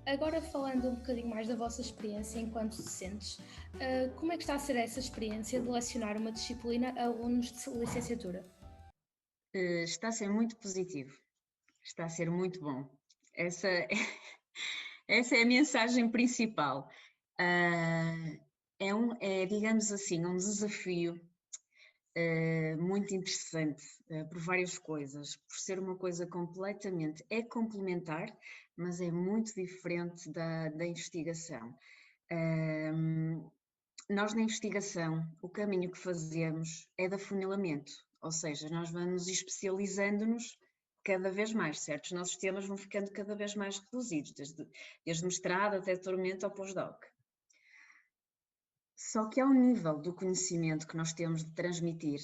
Agora falando um bocadinho mais da vossa experiência enquanto docentes, como é que está a ser essa experiência de lecionar uma disciplina a alunos de licenciatura? Está a ser muito positivo, está a ser muito bom. Essa é a mensagem principal. Digamos assim, um desafio muito interessante por várias coisas, por ser uma coisa completamente, é complementar, mas é muito diferente da investigação. Nós na investigação, o caminho que fazemos é de afunilamento, ou seja, nós vamos especializando-nos cada vez mais, certo? Os nossos temas vão ficando cada vez mais reduzidos, desde mestrado até doutoramento ao pós-doc. Só que ao nível do conhecimento que nós temos de transmitir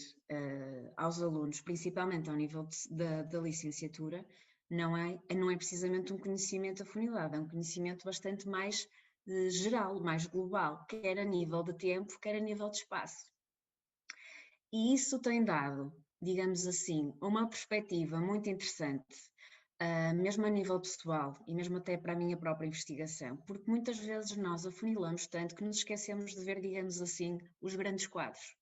aos alunos, principalmente ao nível da licenciatura, não é precisamente um conhecimento afunilado, é um conhecimento bastante mais geral, mais global, quer a nível de tempo, quer a nível de espaço. E isso tem dado, digamos assim, uma perspectiva muito interessante, mesmo a nível pessoal e mesmo até para a minha própria investigação, porque muitas vezes nós afunilamos tanto que nos esquecemos de ver, digamos assim, os grandes quadros.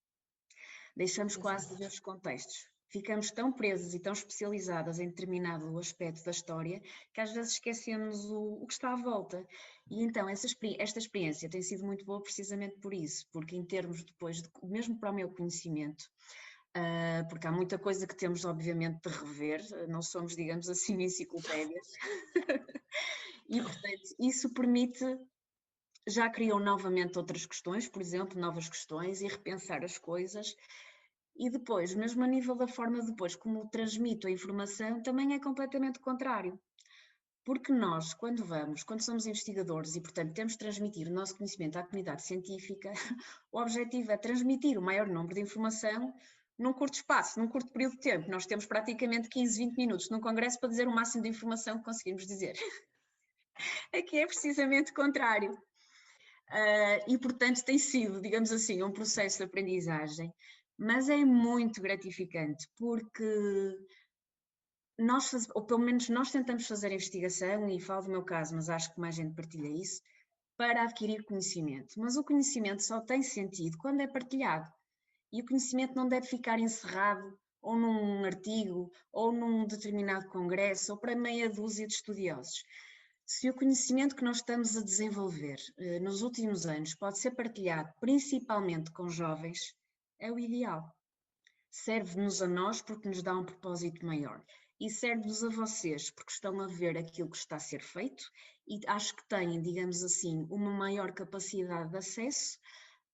Deixamos quase de ver os contextos. Ficamos tão presos e tão especializadas em determinado aspecto da história que às vezes esquecemos o que está à volta. E então esta experiência tem sido muito boa precisamente por isso, porque em termos depois, mesmo para o meu conhecimento, porque há muita coisa que temos obviamente de rever, não somos, digamos assim, enciclopédias, e portanto isso permite, já criou novamente outras questões, por exemplo, novas questões e repensar as coisas. E depois, mesmo a nível da forma depois como transmito a informação, também é completamente contrário. Porque nós, quando somos investigadores e, portanto, temos de transmitir o nosso conhecimento à comunidade científica, o objetivo é transmitir o maior número de informação num curto espaço, num curto período de tempo. Nós temos praticamente 15, 20 minutos num congresso para dizer o máximo de informação que conseguimos dizer. Aqui é precisamente o contrário. E, portanto, tem sido, digamos assim, um processo de aprendizagem, mas é muito gratificante, porque nós, ou pelo menos nós tentamos fazer a investigação, e falo do meu caso, mas acho que mais gente partilha isso, para adquirir conhecimento. Mas o conhecimento só tem sentido quando é partilhado. E o conhecimento não deve ficar encerrado ou num artigo, ou num determinado congresso, ou para meia dúzia de estudiosos. Se o conhecimento que nós estamos a desenvolver nos últimos anos pode ser partilhado principalmente com jovens, é o ideal. Serve-nos a nós porque nos dá um propósito maior e serve-nos a vocês porque estão a ver aquilo que está a ser feito e acho que têm, digamos assim, uma maior capacidade de acesso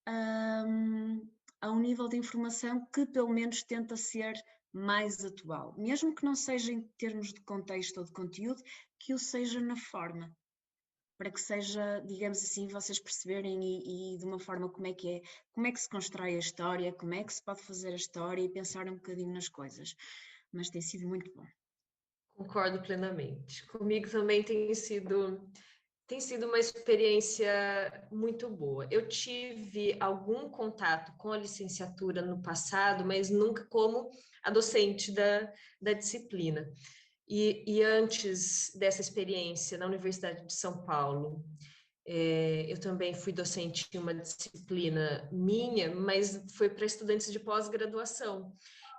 a um nível de informação que pelo menos tenta ser mais atual, mesmo que não seja em termos de contexto ou de conteúdo, que o seja na forma, para que seja, digamos assim, vocês perceberem e de uma forma como é que se constrói a história, como é que se pode fazer a história e pensar um bocadinho nas coisas, mas tem sido muito bom. Concordo plenamente. Comigo também tem sido uma experiência muito boa. Eu tive algum contato com a licenciatura no passado, mas nunca como a docente da disciplina. E antes dessa experiência na Universidade de São Paulo, eu também fui docente em uma disciplina minha, mas foi para estudantes de pós-graduação.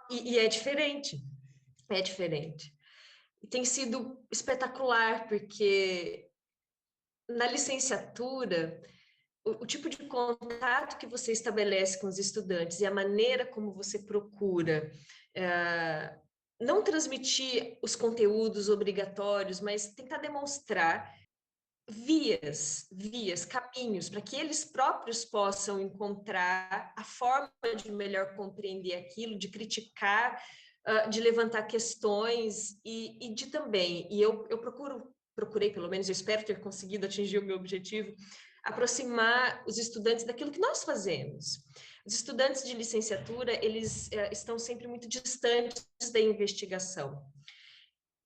E é diferente, é diferente. E tem sido espetacular, porque na licenciatura, o tipo de contato que você estabelece com os estudantes e a maneira como você procura não transmitir os conteúdos obrigatórios, mas tentar demonstrar vias, caminhos, para que eles próprios possam encontrar a forma de melhor compreender aquilo, de criticar, de levantar questões e de também, e eu procurei, pelo menos eu espero ter conseguido atingir o meu objetivo, aproximar os estudantes daquilo que nós fazemos. Os estudantes de licenciatura, eles estão sempre muito distantes da investigação.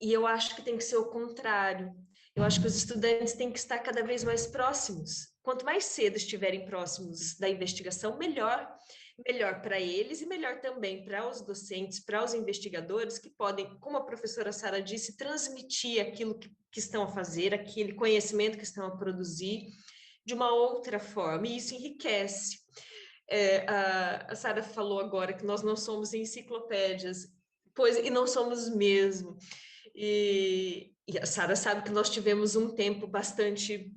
E eu acho que tem que ser o contrário. Eu acho que os estudantes têm que estar cada vez mais próximos. Quanto mais cedo estiverem próximos da investigação, melhor. melhor para eles e melhor também para os docentes, para os investigadores que podem, como a professora Sara disse, transmitir aquilo que estão a fazer, aquele conhecimento que estão a produzir de uma outra forma, e isso enriquece. A Sara falou agora que nós não somos enciclopédias, pois, e não somos mesmo. E a Sara sabe que nós tivemos um tempo bastante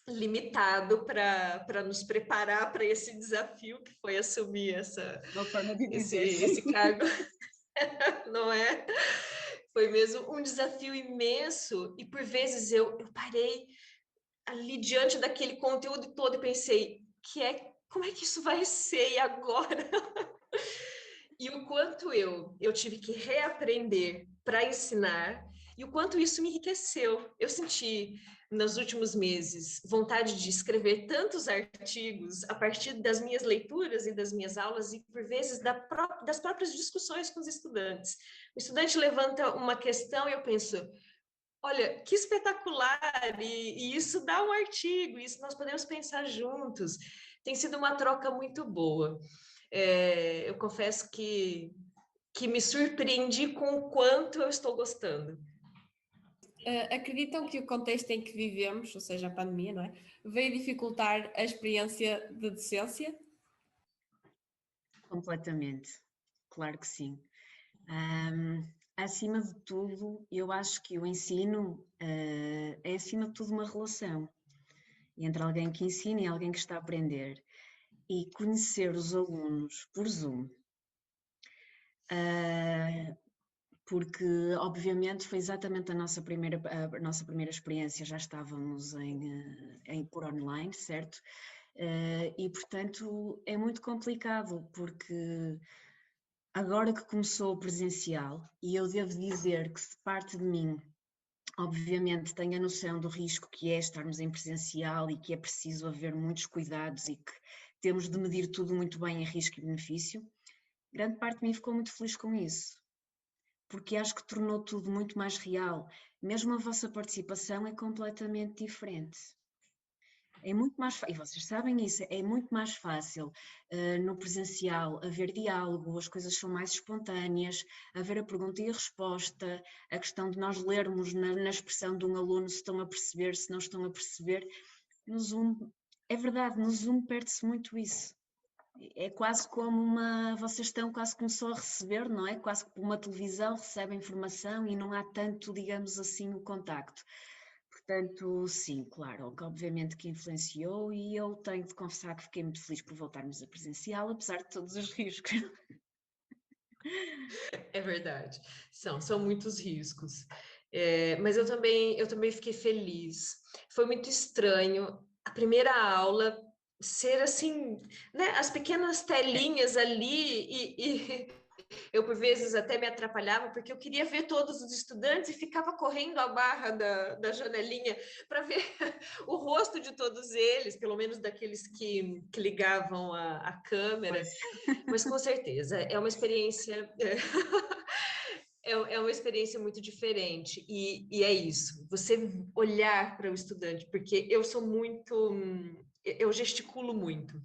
limitado para nos preparar para esse desafio que foi assumir esse cargo, não é? Foi mesmo um desafio imenso, e por vezes eu parei ali diante daquele conteúdo todo e pensei, como é que isso vai ser e agora? E o quanto eu tive que reaprender para ensinar, e o quanto isso me enriqueceu. Eu senti, nos últimos meses, vontade de escrever tantos artigos a partir das minhas leituras e das minhas aulas, e por vezes das próprias discussões com os estudantes. O estudante levanta uma questão e eu penso, olha, que espetacular, e isso dá um artigo, isso nós podemos pensar juntos. Tem sido uma troca muito boa. Eu confesso que me surpreendi com o quanto eu estou gostando. Acreditam que o contexto em que vivemos, ou seja, a pandemia, não é, veio dificultar a experiência de docência? Completamente, claro que sim. Acima de tudo, eu acho que o ensino é acima de tudo uma relação entre alguém que ensina e alguém que está a aprender. E conhecer os alunos por Zoom, porque obviamente foi exatamente a nossa primeira experiência, já estávamos por online, certo? E portanto é muito complicado, porque agora que começou o presencial, e eu devo dizer que se parte de mim, obviamente tenho a noção do risco que é estarmos em presencial e que é preciso haver muitos cuidados e que temos de medir tudo muito bem em risco e benefício, grande parte de mim ficou muito feliz com isso, porque acho que tornou tudo muito mais real. Mesmo a vossa participação é completamente diferente. É muito mais fácil, e vocês sabem isso, é muito mais fácil no presencial haver diálogo, as coisas são mais espontâneas, haver a pergunta e a resposta, a questão de nós lermos na expressão de um aluno se estão a perceber, se não estão a perceber. No Zoom, é verdade, no Zoom perde-se muito isso. É quase como vocês estão quase como só a receber, não é? Quase como uma televisão, recebe informação e não há tanto, digamos assim, o contacto. Portanto, sim, claro, obviamente que influenciou, e eu tenho de confessar que fiquei muito feliz por voltarmos a presencial, apesar de todos os riscos. É verdade, são muitos riscos. Mas eu também fiquei feliz. Foi muito estranho a primeira aula ser assim, né, as pequenas telinhas ali, e eu por vezes até me atrapalhava, porque eu queria ver todos os estudantes e ficava correndo a barra da janelinha para ver o rosto de todos eles, pelo menos daqueles que ligavam a câmera. Mas com certeza é uma experiência é uma experiência muito diferente, e é isso, você olhar para o estudante, porque eu sou muito, eu gesticulo muito,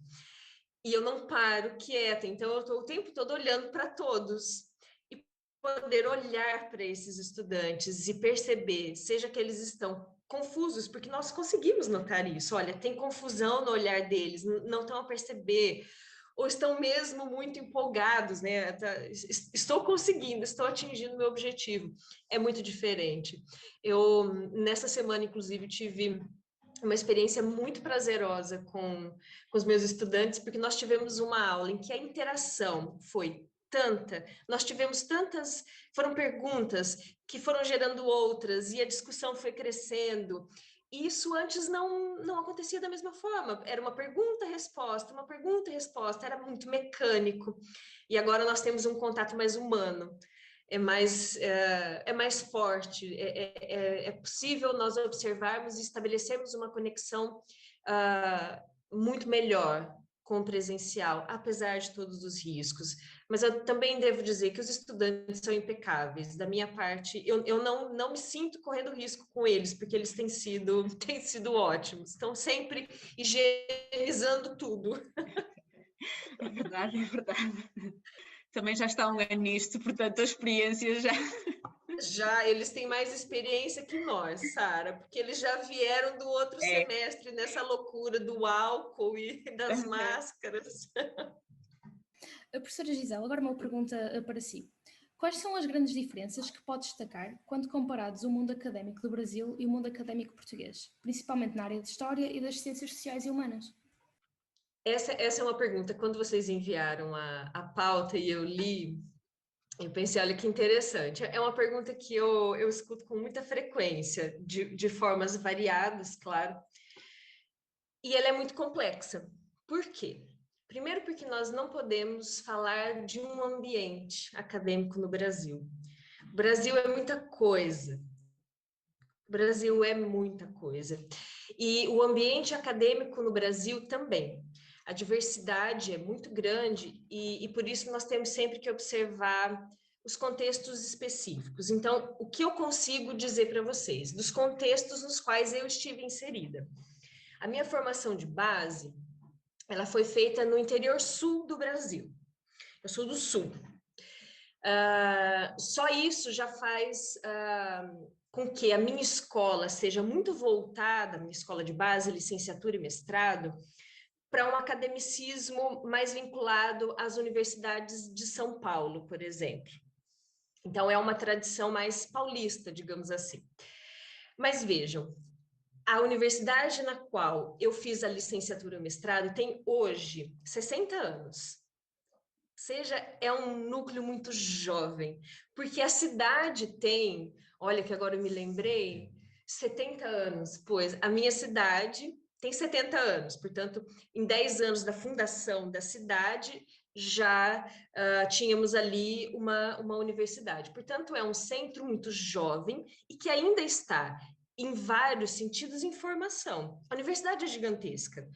e eu não paro quieta, então eu estou o tempo todo olhando para todos, e poder olhar para esses estudantes e perceber, seja que eles estão confusos, porque nós conseguimos notar isso, olha, tem confusão no olhar deles, não estão a perceber, ou estão mesmo muito empolgados, né? Estou conseguindo, estou atingindo meu objetivo. É muito diferente. Eu, nessa semana, inclusive, tive uma experiência muito prazerosa com os meus estudantes, porque nós tivemos uma aula em que a interação foi tanta, nós tivemos tantas, foram perguntas que foram gerando outras, e a discussão foi crescendo. E isso antes não acontecia da mesma forma. Era uma pergunta, resposta, era muito mecânico. E agora nós temos um contato mais humano, é mais forte, é possível nós observarmos e estabelecermos uma conexão muito melhor com o presencial, apesar de todos os riscos. Mas eu também devo dizer que os estudantes são impecáveis. Da minha parte, eu não me sinto correndo risco com eles, porque eles têm sido ótimos. Estão sempre higienizando tudo. É verdade, é verdade. Também já está um ano nisto, portanto a experiência já... Já eles têm mais experiência que nós, Sara, porque eles já vieram do outro É. semestre nessa loucura do álcool e das máscaras. A professora Gisela, agora uma pergunta para si. Quais são as grandes diferenças que pode destacar quando comparados o mundo académico do Brasil e o mundo académico português, principalmente na área de História e das Ciências Sociais e Humanas? Essa é uma pergunta. Quando vocês enviaram a pauta e eu li, eu pensei, olha que interessante. É uma pergunta que eu escuto com muita frequência, de formas variadas, claro, e ela é muito complexa. Por quê? Primeiro, porque nós não podemos falar de um ambiente acadêmico no Brasil. O Brasil é muita coisa. O Brasil é muita coisa. E o ambiente acadêmico no Brasil também. A diversidade é muito grande e por isso nós temos sempre que observar os contextos específicos. Então, o que eu consigo dizer para vocês, dos contextos nos quais eu estive inserida? A minha formação de base, ela foi feita no interior sul do Brasil. Eu sou do sul. Só isso já faz com que a minha escola seja muito voltada, minha escola de base, licenciatura e mestrado, para um academicismo mais vinculado às universidades de São Paulo, por exemplo. Então, é uma tradição mais paulista, digamos assim. Mas vejam, a universidade na qual eu fiz a licenciatura e o mestrado tem hoje 60 anos. Seja, é um núcleo muito jovem, porque a cidade tem, olha que agora eu me lembrei, 70 anos, pois a minha cidade tem 70 anos, portanto, em 10 anos da fundação da cidade, já tínhamos ali uma universidade. Portanto, é um centro muito jovem e que ainda está, em vários sentidos, em formação. A universidade é gigantesca.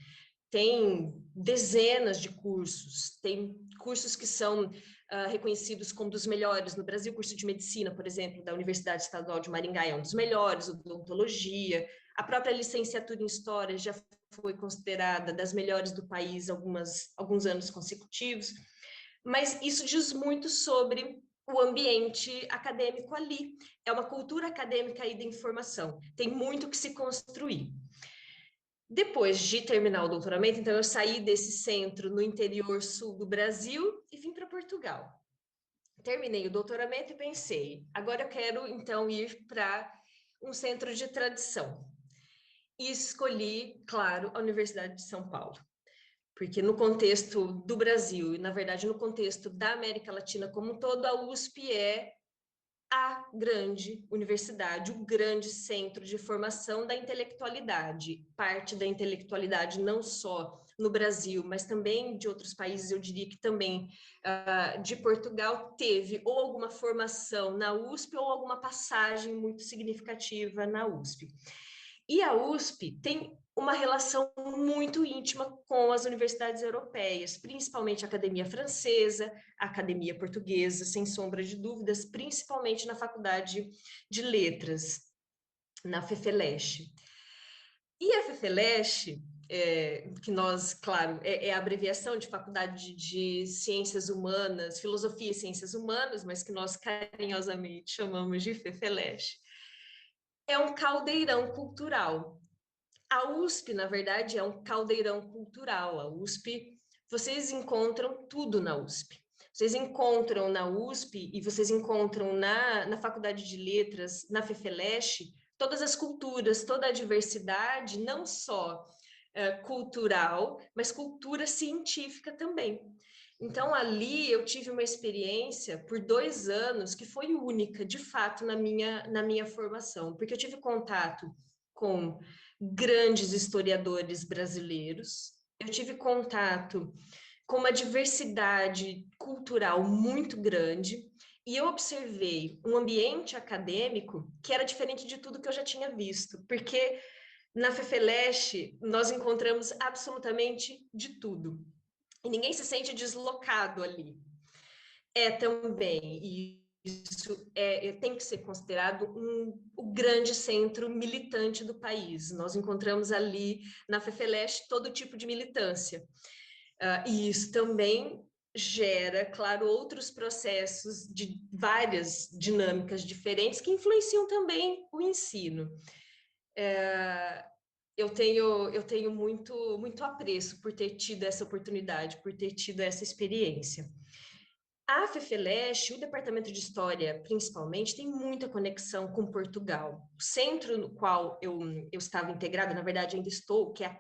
Tem dezenas de cursos, tem cursos que são reconhecidos como dos melhores no Brasil, curso de medicina, por exemplo, da Universidade Estadual de Maringá é um dos melhores, odontologia, a própria licenciatura em História já foi considerada das melhores do país alguns anos consecutivos, mas isso diz muito sobre o ambiente acadêmico ali, é uma cultura acadêmica aí da informação, tem muito que se construir. Depois de terminar o doutoramento, então eu saí desse centro no interior sul do Brasil e vim para Portugal. Terminei o doutoramento e pensei, agora eu quero então ir para um centro de tradição. E escolhi, claro, a Universidade de São Paulo. Porque no contexto do Brasil e, na verdade, no contexto da América Latina como um todo, a USP é a grande universidade, o grande centro de formação da intelectualidade, parte da intelectualidade não só no Brasil, mas também de outros países, eu diria que também de Portugal, teve ou alguma formação na USP ou alguma passagem muito significativa na USP. E a USP tem uma relação muito íntima com as universidades europeias, principalmente a Academia Francesa, a Academia Portuguesa, sem sombra de dúvidas, principalmente na Faculdade de Letras, na FEFELESH. E a FEFELESH, que nós, claro, é a abreviação de Faculdade de Ciências Humanas, Filosofia e Ciências Humanas, mas que nós carinhosamente chamamos de FEFELESH, é um caldeirão cultural. A USP, na verdade, é um caldeirão cultural. A USP, vocês encontram tudo na USP. Vocês encontram na USP e vocês encontram na Faculdade de Letras, na FEFELESH, todas as culturas, toda a diversidade, não só cultural, mas cultura científica também. Então, ali eu tive uma experiência por 2 anos que foi única, de fato, na minha formação, porque eu tive contato com grandes historiadores brasileiros, eu tive contato com uma diversidade cultural muito grande, e eu observei um ambiente acadêmico que era diferente de tudo que eu já tinha visto, porque na FEFELESH nós encontramos absolutamente de tudo, e ninguém se sente deslocado ali. É também, e isso tem que ser considerado o grande centro militante do país. Nós encontramos ali na FEFELESH todo tipo de militância. E isso também gera, claro, outros processos de várias dinâmicas diferentes que influenciam também o ensino. Eu tenho muito apreço por ter tido essa oportunidade, por ter tido essa experiência. A FEFELESH, o Departamento de História, principalmente, tem muita conexão com Portugal. O centro no qual eu estava integrada, na verdade ainda estou, que é a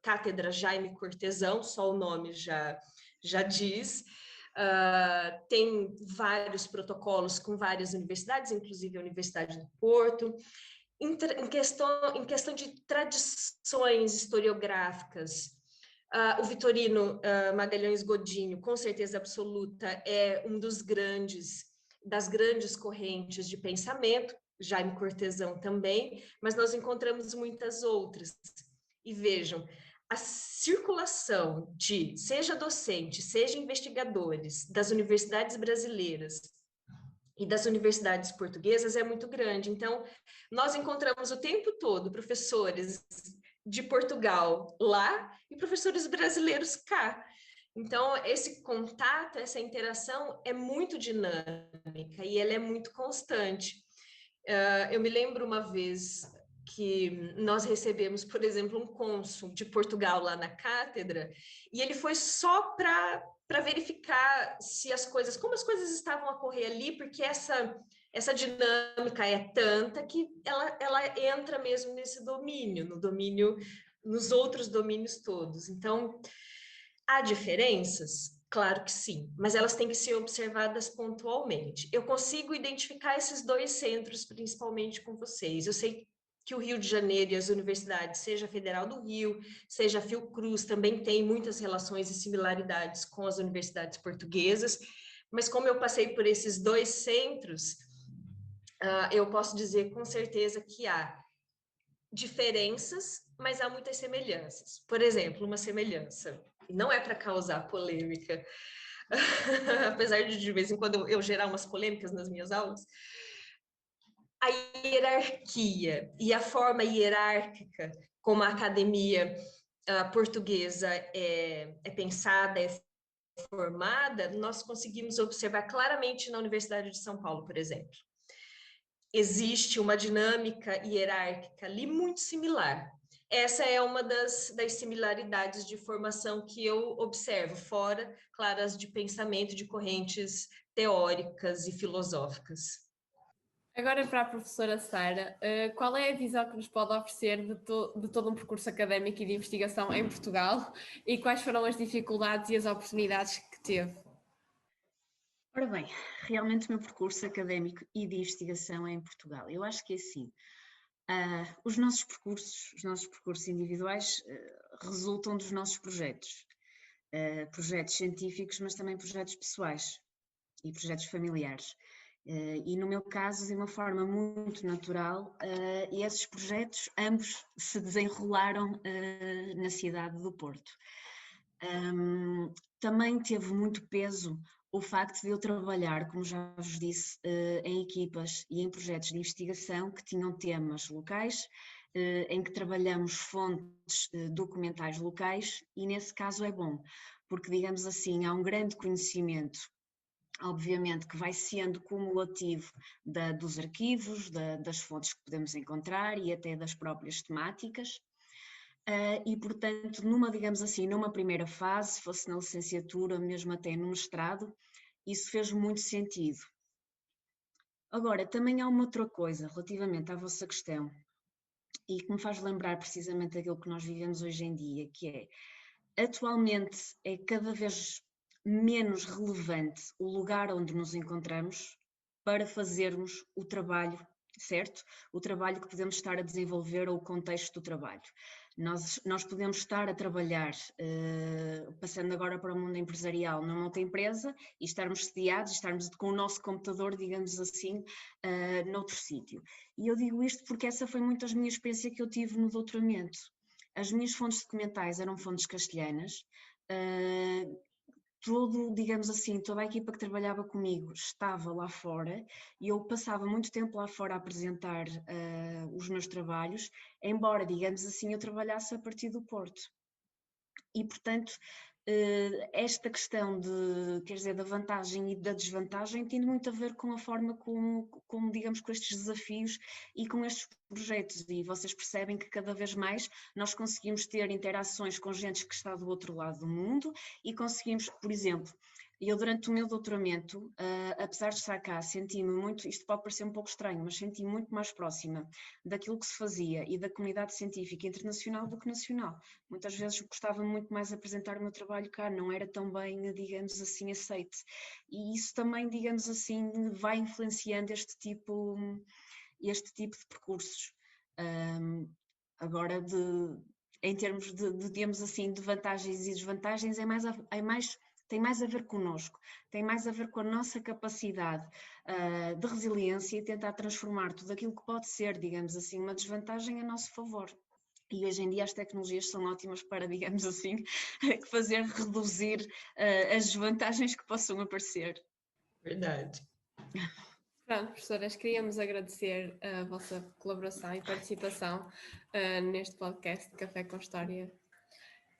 Cátedra Jaime Cortesão, só o nome já diz, tem vários protocolos com várias universidades, inclusive a Universidade do Porto. Em questão de tradições historiográficas, o Vitorino Magalhães Godinho, com certeza absoluta, é um das grandes correntes de pensamento, Jaime Cortesão também, mas nós encontramos muitas outras. E vejam, a circulação de, seja docentes, seja investigadores das universidades brasileiras e das universidades portuguesas é muito grande. Então, nós encontramos o tempo todo professores de Portugal lá e professores brasileiros cá. Então, esse contato, essa interação é muito dinâmica e ela é muito constante. Eu me lembro uma vez que nós recebemos, por exemplo, um cônsul de Portugal lá na cátedra, e ele foi só para verificar se como as coisas estavam a correr ali, porque essa dinâmica é tanta que ela entra mesmo nesse domínio, nos outros domínios todos. Então, há diferenças? Claro que sim, mas elas têm que ser observadas pontualmente. Eu consigo identificar esses dois centros, principalmente com vocês. Eu sei que o Rio de Janeiro e as universidades, seja a Federal do Rio, seja a Fiocruz, também tem muitas relações e similaridades com as universidades portuguesas, mas como eu passei por esses dois centros, eu posso dizer com certeza que há diferenças, mas há muitas semelhanças. Por exemplo, uma semelhança, não é para causar polêmica, apesar de vez em quando eu gerar umas polêmicas nas minhas aulas, a hierarquia e a forma hierárquica como a academia portuguesa é pensada, é formada, nós conseguimos observar claramente na Universidade de São Paulo, por exemplo. Existe uma dinâmica hierárquica ali muito similar. Essa é uma das similaridades de formação que eu observo, fora, claro, as de pensamento, de correntes teóricas e filosóficas. Agora para a professora Sara, qual é a visão que nos pode oferecer de todo um percurso académico e de investigação em Portugal e quais foram as dificuldades e as oportunidades que teve? Ora bem, realmente o meu percurso académico e de investigação é em Portugal. Eu acho que é assim, os nossos percursos individuais resultam dos nossos projetos científicos, mas também projetos pessoais e projetos familiares. E no meu caso, de uma forma muito natural, esses projetos ambos se desenrolaram na cidade do Porto. Também teve muito peso o facto de eu trabalhar, como já vos disse, em equipas e em projetos de investigação que tinham temas locais, em que trabalhamos fontes documentais locais, e nesse caso é bom, porque, digamos assim, há um grande conhecimento, obviamente, que vai sendo cumulativo dos arquivos, das fontes que podemos encontrar e até das próprias temáticas. E, portanto, digamos assim, numa primeira fase, fosse na licenciatura, mesmo até no mestrado, isso fez muito sentido. Agora, também há uma outra coisa relativamente à vossa questão, e que me faz lembrar precisamente aquilo que nós vivemos hoje em dia, que é, atualmente é cada vez menos relevante o lugar onde nos encontramos para fazermos o trabalho, certo? O trabalho que podemos estar a desenvolver ou o contexto do trabalho. Nós podemos estar a trabalhar, passando agora para o mundo empresarial, numa outra empresa e estarmos sediados, estarmos com o nosso computador, digamos assim, noutro sítio. E eu digo isto porque essa foi muito a minha experiência que eu tive no doutoramento. As minhas fontes documentais eram fontes castelhanas, digamos assim, toda a equipa que trabalhava comigo estava lá fora e eu passava muito tempo lá fora a apresentar os meus trabalhos, embora, digamos assim, eu trabalhasse a partir do Porto. E, portanto, esta questão da vantagem e da desvantagem tem muito a ver com a forma como, digamos, com estes desafios e com estes projetos, e vocês percebem que cada vez mais nós conseguimos ter interações com gente que está do outro lado do mundo e conseguimos, por exemplo, eu durante o meu doutoramento, apesar de estar cá, senti-me muito, isto pode parecer um pouco estranho, mas senti-me muito mais próxima daquilo que se fazia e da comunidade científica internacional do que nacional. Muitas vezes gostava muito mais de apresentar o meu trabalho cá, não era tão bem, digamos assim, aceite. E isso também, digamos assim, vai influenciando este tipo de percursos. Agora, em termos digamos assim, de vantagens e desvantagens, tem mais a ver connosco, tem mais a ver com a nossa capacidade de resiliência e tentar transformar tudo aquilo que pode ser, digamos assim, uma desvantagem a nosso favor. E hoje em dia as tecnologias são ótimas para, digamos assim, fazer reduzir as desvantagens que possam aparecer. Verdade. Pronto, professoras, queríamos agradecer a vossa colaboração e participação neste podcast de Café com História.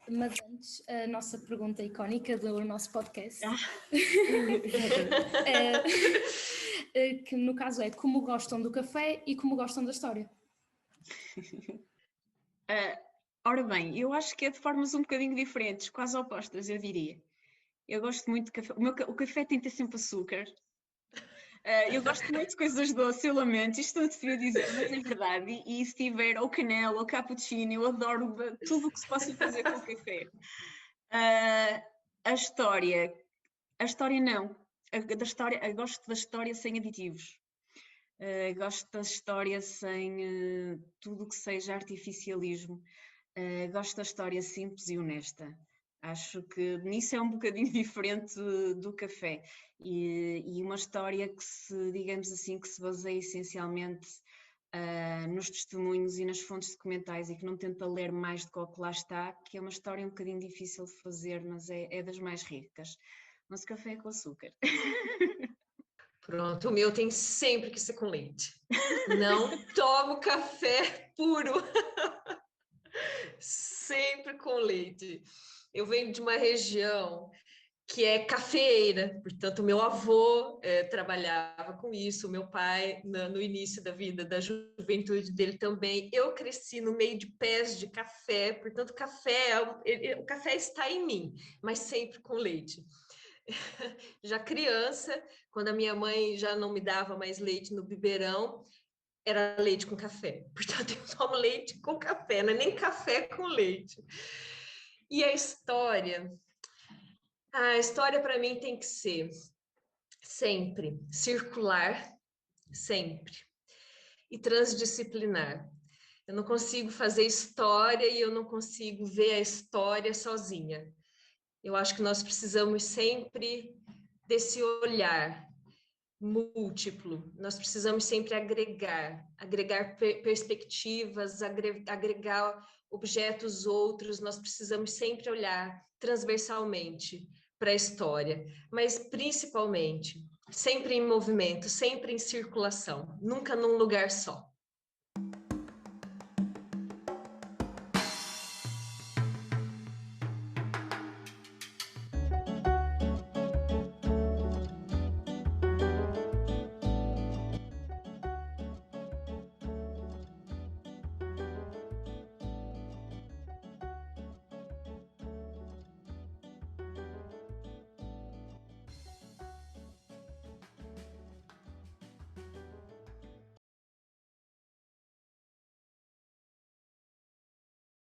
Mas antes, a nossa pergunta icónica do nosso podcast, que no caso é como gostam do café e como gostam da história. Ora bem, eu acho que é de formas um bocadinho diferentes, quase opostas, eu diria. Eu gosto muito de café, o café tem que ter sempre açúcar. Eu gosto muito de coisas doces, eu lamento, isto não devia dizer, mas é verdade. E se tiver ou canela ou cappuccino, eu adoro tudo o que se possa fazer com o café. A história não. Eu gosto da história sem aditivos. Gosto da história sem tudo o que seja artificialismo. Gosto da história simples e honesta. Acho que nisso é um bocadinho diferente do café e uma história que digamos assim, que se baseia essencialmente nos testemunhos e nas fontes documentais e que não tenta ler mais do que o que lá está, que é uma história um bocadinho difícil de fazer, mas é das mais ricas. Mas o café é com açúcar. Pronto, o meu tem sempre que ser com leite. Não tomo café puro. Sempre com leite. Eu venho de uma região que é cafeeira, portanto, meu avô trabalhava com isso, meu pai, no início da vida, da juventude dele também. Eu cresci no meio de pés de café, portanto, o café está em mim, mas sempre com leite. Já criança, quando a minha mãe já não me dava mais leite no biberão, era leite com café. Portanto, eu tomo leite com café, não é nem café com leite. E a história para mim tem que ser sempre circular, sempre, e transdisciplinar. Eu não consigo fazer história e eu não consigo ver a história sozinha. Eu acho que nós precisamos sempre desse olhar múltiplo. Nós precisamos sempre agregar perspectivas, agregar objetos outros. Nós precisamos sempre olhar transversalmente para a história, mas principalmente sempre em movimento, sempre em circulação, nunca num lugar só.